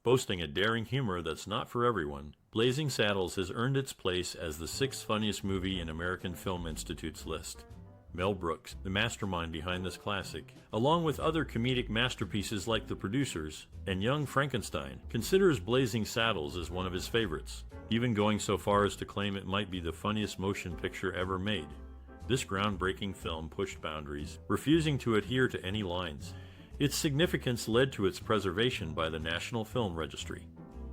Boasting a daring humor that's not for everyone, Blazing Saddles has earned its place as the sixth funniest movie in American Film Institute's list. Mel Brooks, the mastermind behind this classic, along with other comedic masterpieces like The Producers and Young Frankenstein, considers Blazing Saddles as one of his favorites, even going so far as to claim it might be the funniest motion picture ever made. This groundbreaking film pushed boundaries, refusing to adhere to any lines. Its significance led to its preservation by the National Film Registry.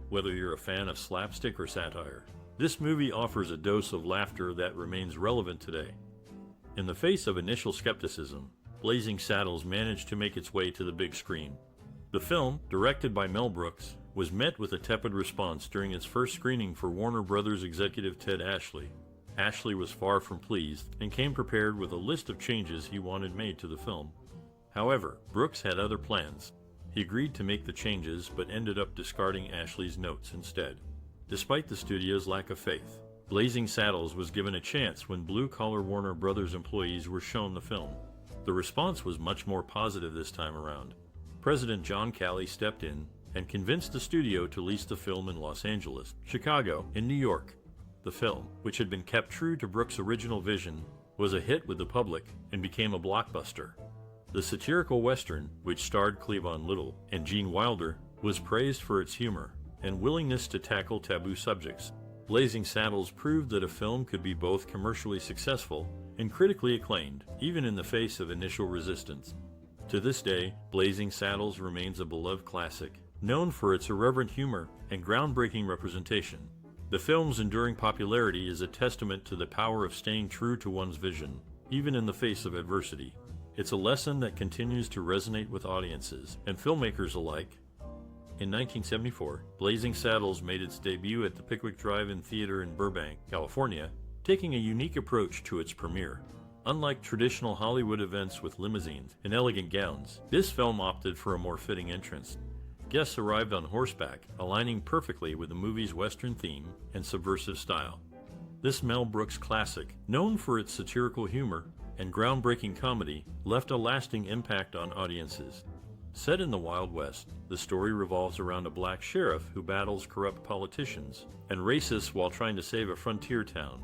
Whether you're a fan of slapstick or satire, this movie offers a dose of laughter that remains relevant today. In the face of initial skepticism, Blazing Saddles managed to make its way to the big screen. The film, directed by Mel Brooks, was met with a tepid response during its first screening for Warner Brothers executive Ted Ashley. Ashley was far from pleased and came prepared with a list of changes he wanted made to the film. However, Brooks had other plans. He agreed to make the changes but ended up discarding Ashley's notes instead. Despite the studio's lack of faith, Blazing Saddles was given a chance when blue-collar Warner Brothers employees were shown the film. The response was much more positive this time around. President John Calley stepped in and convinced the studio to lease the film in Los Angeles, Chicago, and New York. The film, which had been kept true to Brooks' original vision, was a hit with the public and became a blockbuster. The satirical Western, which starred Cleavon Little and Gene Wilder, was praised for its humor and willingness to tackle taboo subjects. Blazing Saddles proved that a film could be both commercially successful and critically acclaimed, even in the face of initial resistance. To this day, Blazing Saddles remains a beloved classic, known for its irreverent humor and groundbreaking representation. The film's enduring popularity is a testament to the power of staying true to one's vision, even in the face of adversity. It's a lesson that continues to resonate with audiences and filmmakers alike. In 1974, Blazing Saddles made its debut at the Pickwick Drive-In Theater in Burbank, California, taking a unique approach to its premiere. Unlike traditional Hollywood events with limousines and elegant gowns, this film opted for a more fitting entrance. Guests arrived on horseback, aligning perfectly with the movie's Western theme and subversive style. This Mel Brooks classic, known for its satirical humor and groundbreaking comedy, left a lasting impact on audiences. Set in the Wild West, the story revolves around a black sheriff who battles corrupt politicians and racists while trying to save a frontier town.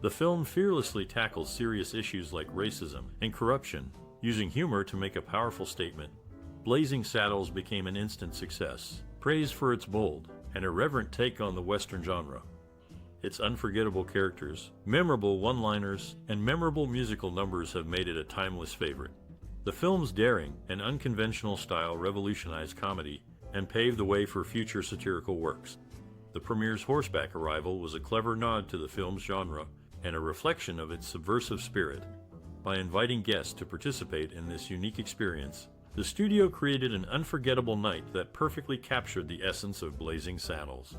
The film fearlessly tackles serious issues like racism and corruption, using humor to make a powerful statement. Blazing Saddles became an instant success, praised for its bold and irreverent take on the Western genre. Its unforgettable characters, memorable one-liners, and memorable musical numbers have made it a timeless favorite. The film's daring and unconventional style revolutionized comedy and paved the way for future satirical works. The premiere's horseback arrival was a clever nod to the film's genre and a reflection of its subversive spirit. By inviting guests to participate in this unique experience, the studio created an unforgettable night that perfectly captured the essence of Blazing Saddles.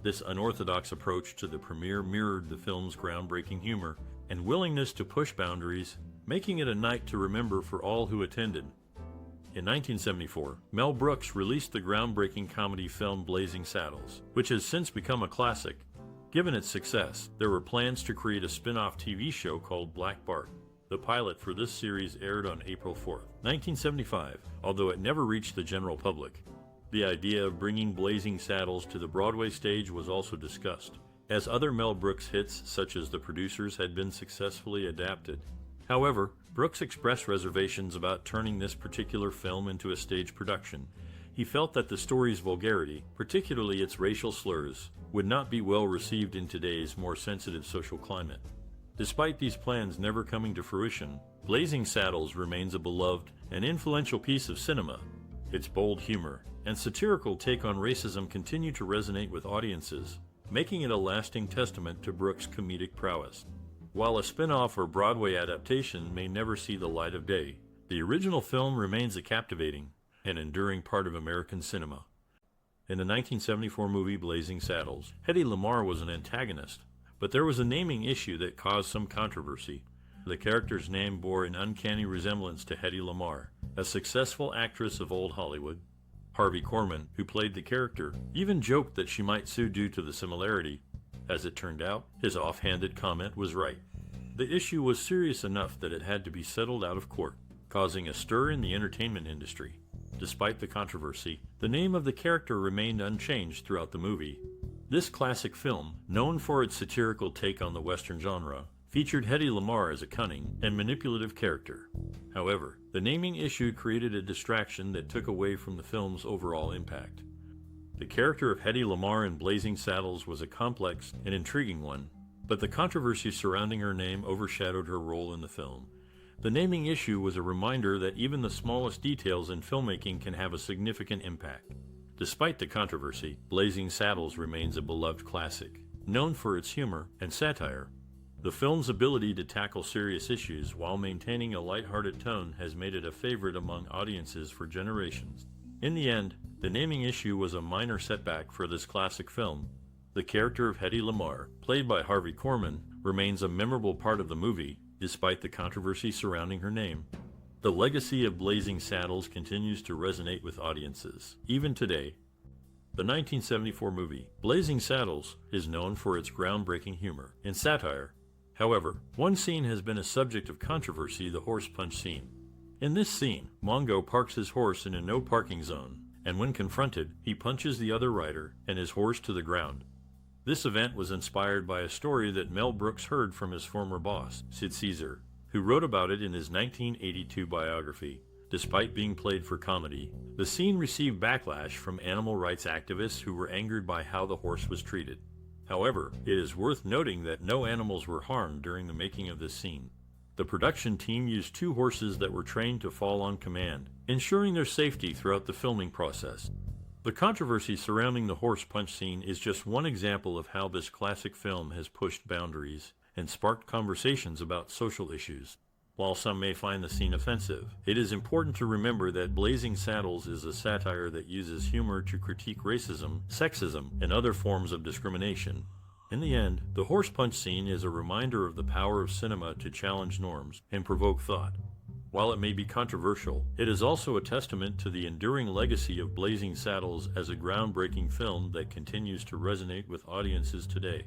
This unorthodox approach to the premiere mirrored the film's groundbreaking humor and willingness to push boundaries, making it a night to remember for all who attended. In 1974, Mel Brooks released the groundbreaking comedy film Blazing Saddles, which has since become a classic. Given its success, there were plans to create a spin-off TV show called Black Bart. The pilot for this series aired on April 4, 1975, although it never reached the general public. The idea of bringing Blazing Saddles to the Broadway stage was also discussed, as other Mel Brooks hits such as The Producers had been successfully adapted. However, Brooks expressed reservations about turning this particular film into a stage production. He felt that the story's vulgarity, particularly its racial slurs, would not be well received in today's more sensitive social climate. Despite these plans never coming to fruition, Blazing Saddles remains a beloved and influential piece of cinema. Its bold humor and satirical take on racism continue to resonate with audiences, making it a lasting testament to Brooks' comedic prowess. While a spin-off or Broadway adaptation may never see the light of day, the original film remains a captivating and enduring part of American cinema. In the 1974 movie Blazing Saddles, Hedy Lamarr was an antagonist, but there was a naming issue that caused some controversy. The character's name bore an uncanny resemblance to Hedy Lamarr, a successful actress of old Hollywood. Harvey Korman, who played the character, even joked that she might sue due to the similarity. As it turned out, his offhanded comment was right. The issue was serious enough that it had to be settled out of court, causing a stir in the entertainment industry. Despite the controversy, the name of the character remained unchanged throughout the movie. This classic film, known for its satirical take on the Western genre, featured Hedy Lamarr as a cunning and manipulative character. However, the naming issue created a distraction that took away from the film's overall impact. The character of Hedy Lamarr in Blazing Saddles was a complex and intriguing one, but the controversy surrounding her name overshadowed her role in the film. The naming issue was a reminder that even the smallest details in filmmaking can have a significant impact. Despite the controversy, Blazing Saddles remains a beloved classic, known for its humor and satire. The film's ability to tackle serious issues while maintaining a lighthearted tone has made it a favorite among audiences for generations. In the end, the naming issue was a minor setback for this classic film. The character of Hedy Lamarr, played by Harvey Korman, remains a memorable part of the movie, despite the controversy surrounding her name. The legacy of Blazing Saddles continues to resonate with audiences, even today. The 1974 movie, Blazing Saddles, is known for its groundbreaking humor and satire. However, one scene has been a subject of controversy: the horse punch scene. In this scene, Mongo parks his horse in a no parking zone, and when confronted, he punches the other rider and his horse to the ground. This event was inspired by a story that Mel Brooks heard from his former boss, Sid Caesar, who wrote about it in his 1982 biography. Despite being played for comedy, the scene received backlash from animal rights activists who were angered by how the horse was treated. However, it is worth noting that no animals were harmed during the making of this scene. The production team used 2 horses that were trained to fall on command, ensuring their safety throughout the filming process. The controversy surrounding the horse punch scene is just one example of how this classic film has pushed boundaries and sparked conversations about social issues. While some may find the scene offensive, it is important to remember that Blazing Saddles is a satire that uses humor to critique racism, sexism, and other forms of discrimination. In the end, the horse punch scene is a reminder of the power of cinema to challenge norms and provoke thought. While it may be controversial, it is also a testament to the enduring legacy of Blazing Saddles as a groundbreaking film that continues to resonate with audiences today.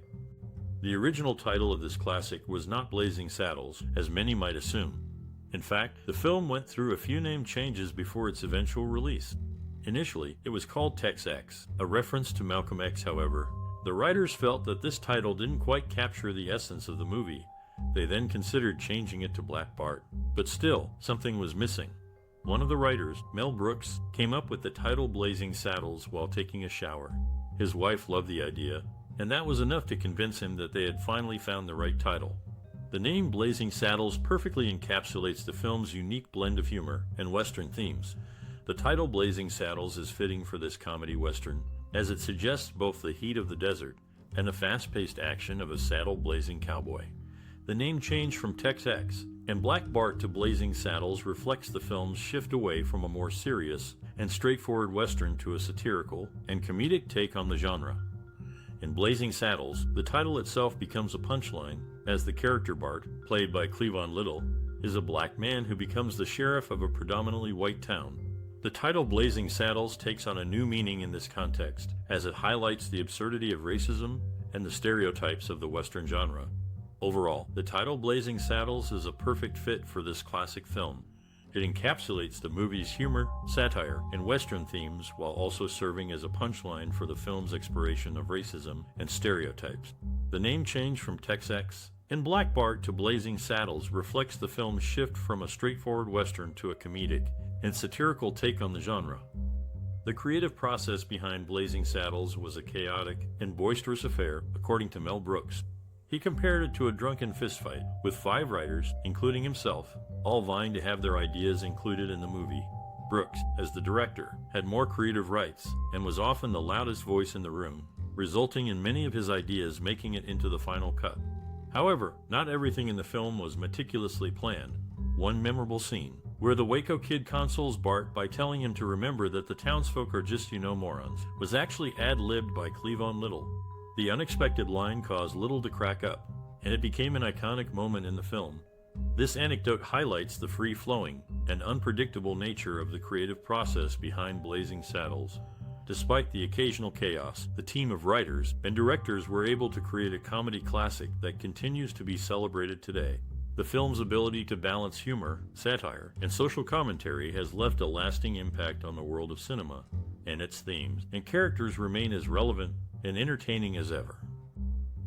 The original title of this classic was not Blazing Saddles, as many might assume. In fact, the film went through a few name changes before its eventual release. Initially, it was called Tex-Ex, a reference to Malcolm X. However, the writers felt that this title didn't quite capture the essence of the movie. They then considered changing it to Black Bart, but still, something was missing. One of the writers, Mel Brooks, came up with the title Blazing Saddles while taking a shower. His wife loved the idea, and that was enough to convince him that they had finally found the right title. The name Blazing Saddles perfectly encapsulates the film's unique blend of humor and Western themes. The title Blazing Saddles is fitting for this comedy Western, as it suggests both the heat of the desert and the fast-paced action of a saddle-blazing cowboy. The name change from Tex-Ex and Black Bart to Blazing Saddles reflects the film's shift away from a more serious and straightforward Western to a satirical and comedic take on the genre. In Blazing Saddles, the title itself becomes a punchline, as the character Bart, played by Cleavon Little, is a black man who becomes the sheriff of a predominantly white town. The title Blazing Saddles takes on a new meaning in this context, as it highlights the absurdity of racism and the stereotypes of the Western genre. Overall, the title Blazing Saddles is a perfect fit for this classic film. It encapsulates the movie's humor, satire, and Western themes while also serving as a punchline for the film's exploration of racism and stereotypes. The name change from Tex-Ex and Black Bart to Blazing Saddles reflects the film's shift from a straightforward Western to a comedic and satirical take on the genre. The creative process behind Blazing Saddles was a chaotic and boisterous affair, according to Mel Brooks. He compared it to a drunken fistfight, with 5 writers, including himself, all vying to have their ideas included in the movie. Brooks, as the director, had more creative rights and was often the loudest voice in the room, resulting in many of his ideas making it into the final cut. However, not everything in the film was meticulously planned. One memorable scene, where the Waco Kid consoles Bart by telling him to remember that the townsfolk are just morons, was actually ad-libbed by Cleavon Little. The unexpected line caused Little to crack up, and it became an iconic moment in the film. This anecdote highlights the free-flowing and unpredictable nature of the creative process behind Blazing Saddles. Despite the occasional chaos, the team of writers and directors were able to create a comedy classic that continues to be celebrated today. The film's ability to balance humor, satire, and social commentary has left a lasting impact on the world of cinema, and its themes and characters remain as relevant and entertaining as ever.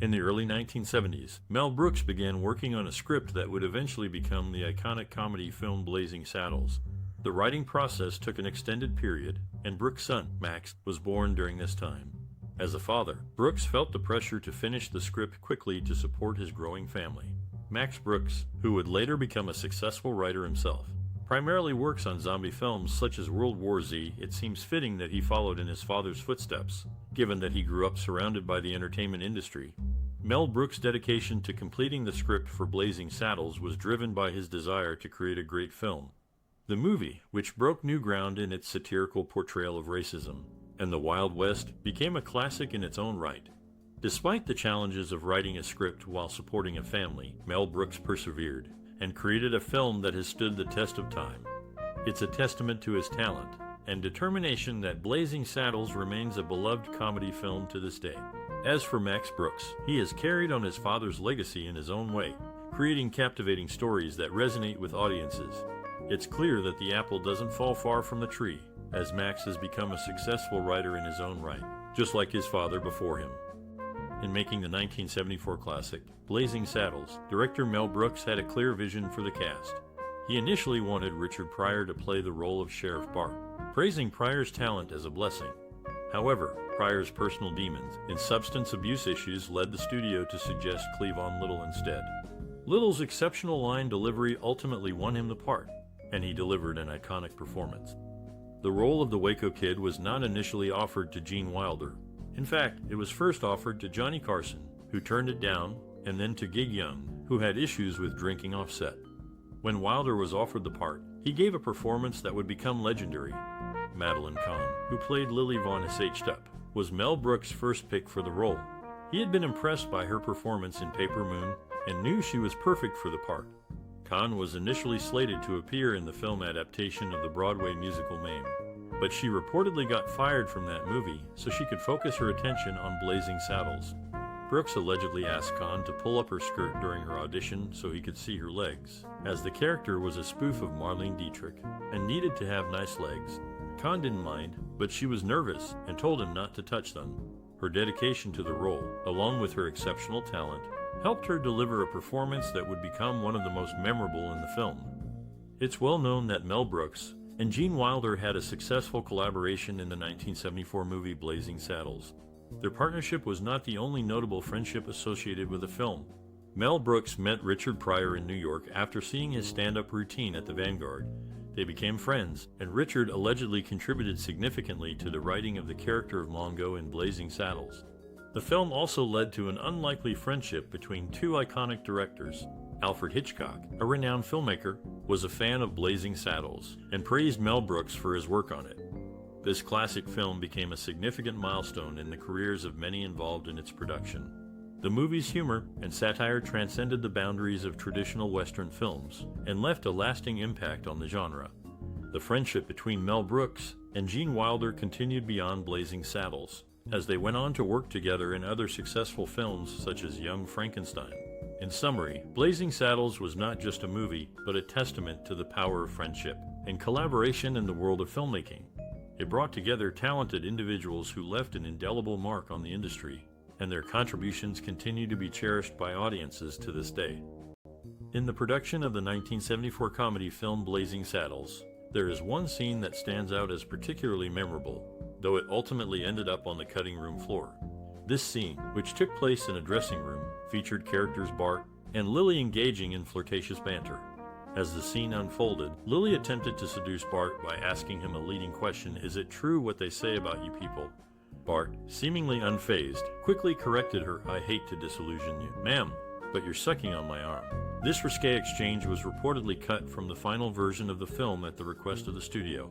In the early 1970s, Mel Brooks began working on a script that would eventually become the iconic comedy film Blazing Saddles. The writing process took an extended period, and Brooks' son, Max, was born during this time. As a father, Brooks felt the pressure to finish the script quickly to support his growing family. Max Brooks, who would later become a successful writer himself, primarily works on zombie films such as World War Z. It seems fitting that he followed in his father's footsteps, given that he grew up surrounded by the entertainment industry. Mel Brooks' dedication to completing the script for Blazing Saddles was driven by his desire to create a great film. The movie, which broke new ground in its satirical portrayal of racism and the Wild West, became a classic in its own right. Despite the challenges of writing a script while supporting a family, Mel Brooks persevered and created a film that has stood the test of time. It's a testament to his talent and determination that Blazing Saddles remains a beloved comedy film to this day. As for Max Brooks, he has carried on his father's legacy in his own way, creating captivating stories that resonate with audiences. It's clear that the apple doesn't fall far from the tree, as Max has become a successful writer in his own right, just like his father before him. In making the 1974 classic, Blazing Saddles, director Mel Brooks had a clear vision for the cast. He initially wanted Richard Pryor to play the role of Sheriff Bart, praising Pryor's talent as a blessing. However, Pryor's personal demons and substance abuse issues led the studio to suggest Cleavon Little instead. Little's exceptional line delivery ultimately won him the part, and he delivered an iconic performance. The role of the Waco Kid was not initially offered to Gene Wilder. In fact, it was first offered to Johnny Carson, who turned it down, and then to Gig Young, who had issues with drinking off set. When Wilder was offered the part, he gave a performance that would become legendary. Madeline Kahn, who played Lily Von Up, was Mel Brooks' first pick for the role. He had been impressed by her performance in Paper Moon and knew she was perfect for the part. Kahn was initially slated to appear in the film adaptation of the Broadway musical Mame, but she reportedly got fired from that movie so she could focus her attention on Blazing Saddles. Brooks allegedly asked Kahn to pull up her skirt during her audition so he could see her legs, as the character was a spoof of Marlene Dietrich and needed to have nice legs. Kahn didn't mind, but she was nervous and told him not to touch them. Her dedication to the role, along with her exceptional talent, helped her deliver a performance that would become one of the most memorable in the film. It's well known that Mel Brooks and Gene Wilder had a successful collaboration in the 1974 movie Blazing Saddles. Their partnership was not the only notable friendship associated with the film. Mel Brooks met Richard Pryor in New York after seeing his stand-up routine at the Vanguard. They became friends, and Richard allegedly contributed significantly to the writing of the character of Mongo in Blazing Saddles. The film also led to an unlikely friendship between two iconic directors. Alfred Hitchcock, a renowned filmmaker, was a fan of Blazing Saddles and praised Mel Brooks for his work on it. This classic film became a significant milestone in the careers of many involved in its production. The movie's humor and satire transcended the boundaries of traditional Western films and left a lasting impact on the genre. The friendship between Mel Brooks and Gene Wilder continued beyond Blazing Saddles, as they went on to work together in other successful films such as Young Frankenstein. In summary, Blazing Saddles was not just a movie, but a testament to the power of friendship and collaboration in the world of filmmaking. It brought together talented individuals who left an indelible mark on the industry, and their contributions continue to be cherished by audiences to this day. In the production of the 1974 comedy film Blazing Saddles, there is one scene that stands out as particularly memorable, though it ultimately ended up on the cutting room floor. This scene, which took place in a dressing room, featured characters Bart and Lily engaging in flirtatious banter. As the scene unfolded, Lily attempted to seduce Bart by asking him a leading question: "Is it true what they say about you people?" Bart, seemingly unfazed, quickly corrected her, "I hate to disillusion you, ma'am, but you're sucking on my arm." This risque exchange was reportedly cut from the final version of the film at the request of the studio.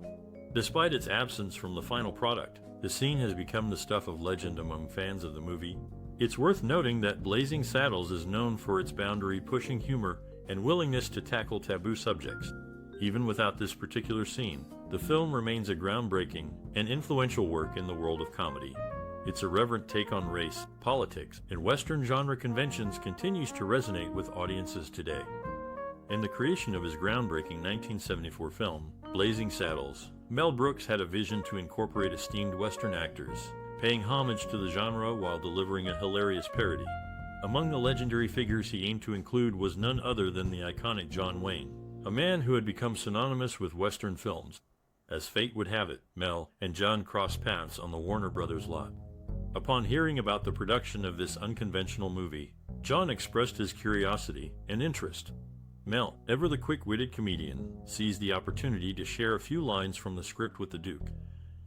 Despite its absence from the final product, the scene has become the stuff of legend among fans of the movie. It's worth noting that Blazing Saddles is known for its boundary-pushing humor and willingness to tackle taboo subjects. Even without this particular scene, the film remains a groundbreaking and influential work in the world of comedy. Its irreverent take on race, politics, and Western genre conventions continues to resonate with audiences today. In the creation of his groundbreaking 1974 film, Blazing Saddles, Mel Brooks had a vision to incorporate esteemed Western actors, paying homage to the genre while delivering a hilarious parody. Among the legendary figures he aimed to include was none other than the iconic John Wayne, a man who had become synonymous with Western films. As fate would have it, Mel and John crossed paths on the Warner Brothers lot. Upon hearing about the production of this unconventional movie, John expressed his curiosity and interest. Mel, ever the quick-witted comedian, seized the opportunity to share a few lines from the script with the Duke.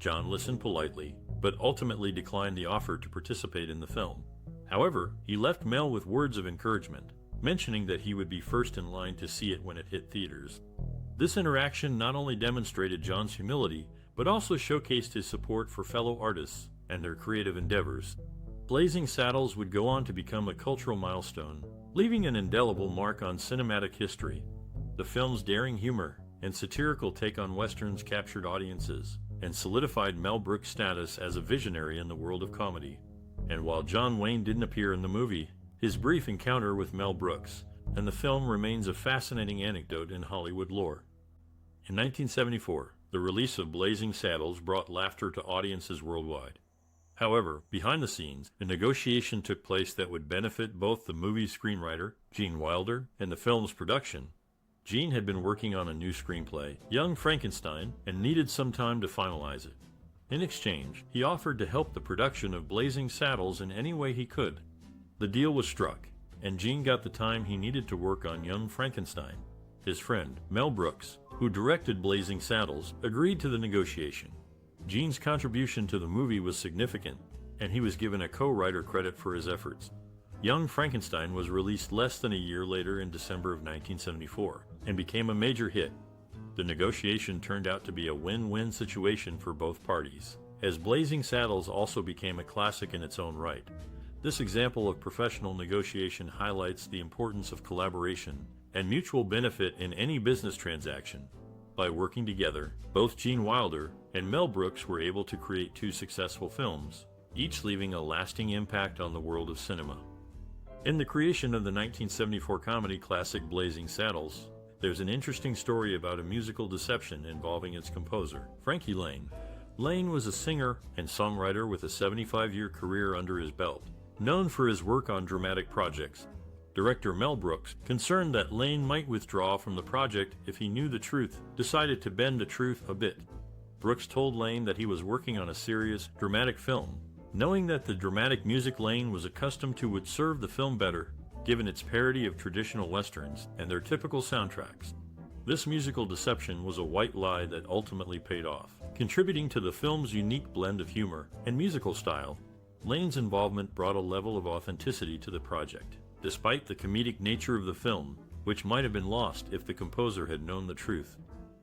John listened politely, but ultimately declined the offer to participate in the film. However, he left Mel with words of encouragement, mentioning that he would be first in line to see it when it hit theaters. This interaction not only demonstrated John's humility, but also showcased his support for fellow artists and their creative endeavors. Blazing Saddles would go on to become a cultural milestone, leaving an indelible mark on cinematic history. The film's daring humor and satirical take on Westerns captured audiences and solidified Mel Brooks' status as a visionary in the world of comedy. And while John Wayne didn't appear in the movie, his brief encounter with Mel Brooks and the film remains a fascinating anecdote in Hollywood lore. In 1974, the release of Blazing Saddles brought laughter to audiences worldwide. However, behind the scenes, a negotiation took place that would benefit both the movie's screenwriter, Gene Wilder, and the film's production. Gene had been working on a new screenplay, Young Frankenstein, and needed some time to finalize it. In exchange, he offered to help the production of Blazing Saddles in any way he could. The deal was struck, and Gene got the time he needed to work on Young Frankenstein. His friend, Mel Brooks, who directed Blazing Saddles, agreed to the negotiation. Gene's contribution to the movie was significant, and he was given a co-writer credit for his efforts. Young Frankenstein was released less than a year later in December of 1974, and became a major hit. The negotiation turned out to be a win-win situation for both parties, as Blazing Saddles also became a classic in its own right. This example of professional negotiation highlights the importance of collaboration and mutual benefit in any business transaction. By working together, both Gene Wilder and Mel Brooks were able to create two successful films, each leaving a lasting impact on the world of cinema. In the creation of the 1974 comedy classic Blazing Saddles, there's an interesting story about a musical deception involving its composer, Frankie Laine. Laine was a singer and songwriter with a 75-year career under his belt, known for his work on dramatic projects. Director Mel Brooks, concerned that Laine might withdraw from the project if he knew the truth, decided to bend the truth a bit. Brooks told Laine that he was working on a serious, dramatic film, knowing that the dramatic music Laine was accustomed to would serve the film better, given its parody of traditional westerns and their typical soundtracks. This musical deception was a white lie that ultimately paid off, contributing to the film's unique blend of humor and musical style. Laine's involvement brought a level of authenticity to the project, despite the comedic nature of the film, which might have been lost if the composer had known the truth.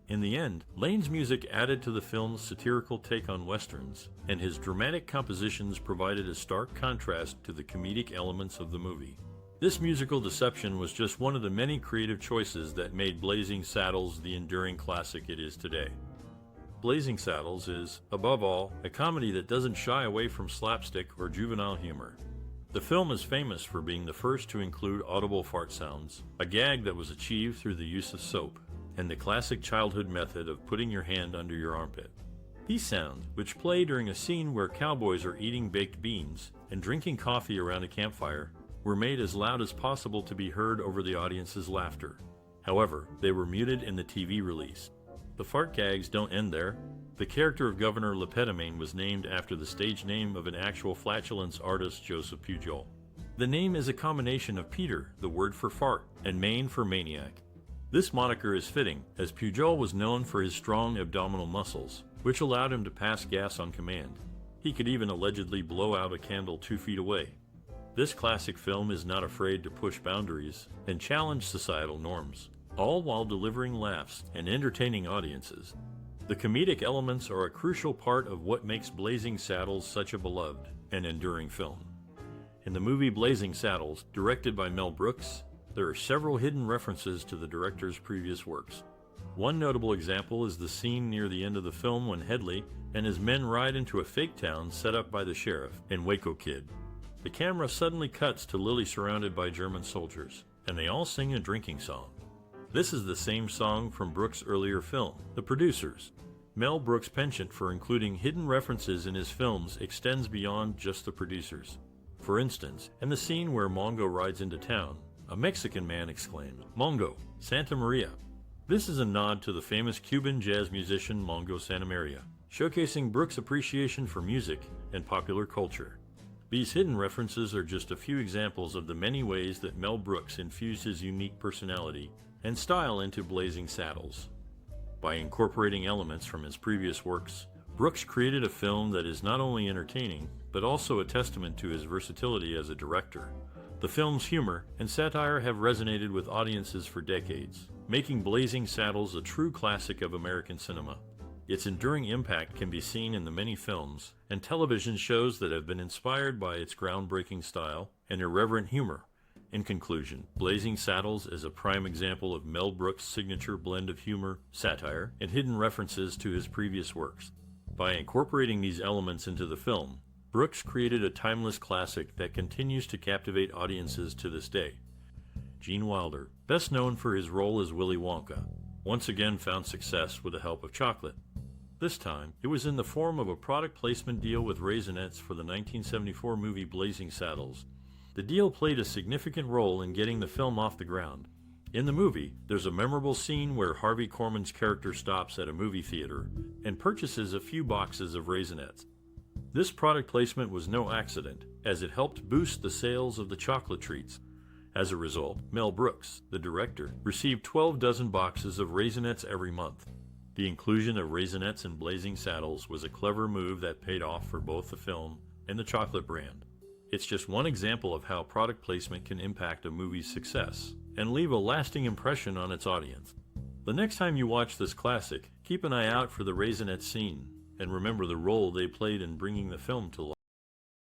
In the end, Laine's music added to the film's satirical take on westerns, and his dramatic compositions provided a stark contrast to the comedic elements of the movie. This musical deception was just one of the many creative choices that made Blazing Saddles the enduring classic it is today. Blazing Saddles is, above all, a comedy that doesn't shy away from slapstick or juvenile humor. The film is famous for being the first to include audible fart sounds, a gag that was achieved through the use of soap, and the classic childhood method of putting your hand under your armpit. These sounds, which play during a scene where cowboys are eating baked beans and drinking coffee around a campfire, were made as loud as possible to be heard over the audience's laughter. However, they were muted in the TV release. The fart gags don't end there. The character of Governor Lepetamain was named after the stage name of an actual flatulence artist, Joseph Pujol. The name is a combination of Peter, the word for fart, and Main for maniac. This moniker is fitting, as Pujol was known for his strong abdominal muscles, which allowed him to pass gas on command. He could even allegedly blow out a candle 2 feet away. This classic film is not afraid to push boundaries and challenge societal norms, all while delivering laughs and entertaining audiences. The comedic elements are a crucial part of what makes Blazing Saddles such a beloved and enduring film. In the movie Blazing Saddles, directed by Mel Brooks, there are several hidden references to the director's previous works. One notable example is the scene near the end of the film when Headley and his men ride into a fake town set up by the sheriff in Waco Kid. The camera suddenly cuts to Lily surrounded by German soldiers, and they all sing a drinking song. This is the same song from Brooks' earlier film, The Producers. Mel Brooks' penchant for including hidden references in his films extends beyond just The Producers. For instance, in the scene where Mongo rides into town, a Mexican man exclaimed, "Mongo, Santa Maria." This is a nod to the famous Cuban jazz musician Mongo Santa Maria, showcasing Brooks' appreciation for music and popular culture. These hidden references are just a few examples of the many ways that Mel Brooks infused his unique personality and style into Blazing Saddles. By incorporating elements from his previous works, Brooks created a film that is not only entertaining, but also a testament to his versatility as a director. The film's humor and satire have resonated with audiences for decades, making Blazing Saddles a true classic of American cinema. Its enduring impact can be seen in the many films and television shows that have been inspired by its groundbreaking style and irreverent humor. In conclusion, Blazing Saddles is a prime example of Mel Brooks' signature blend of humor, satire, and hidden references to his previous works. By incorporating these elements into the film, Brooks created a timeless classic that continues to captivate audiences to this day. Gene Wilder, best known for his role as Willy Wonka, once again found success with the help of chocolate. This time, it was in the form of a product placement deal with Raisinets for the 1974 movie Blazing Saddles. The deal played a significant role in getting the film off the ground. In the movie, there's a memorable scene where Harvey Korman's character stops at a movie theater and purchases a few boxes of Raisinets. This product placement was no accident, as it helped boost the sales of the chocolate treats. As a result, Mel Brooks, the director, received 12 dozen boxes of Raisinets every month. The inclusion of Raisinets in Blazing Saddles was a clever move that paid off for both the film and the chocolate brand. It's just one example of how product placement can impact a movie's success and leave a lasting impression on its audience. The next time you watch this classic, keep an eye out for the Raisinets scene and remember the role they played in bringing the film to life.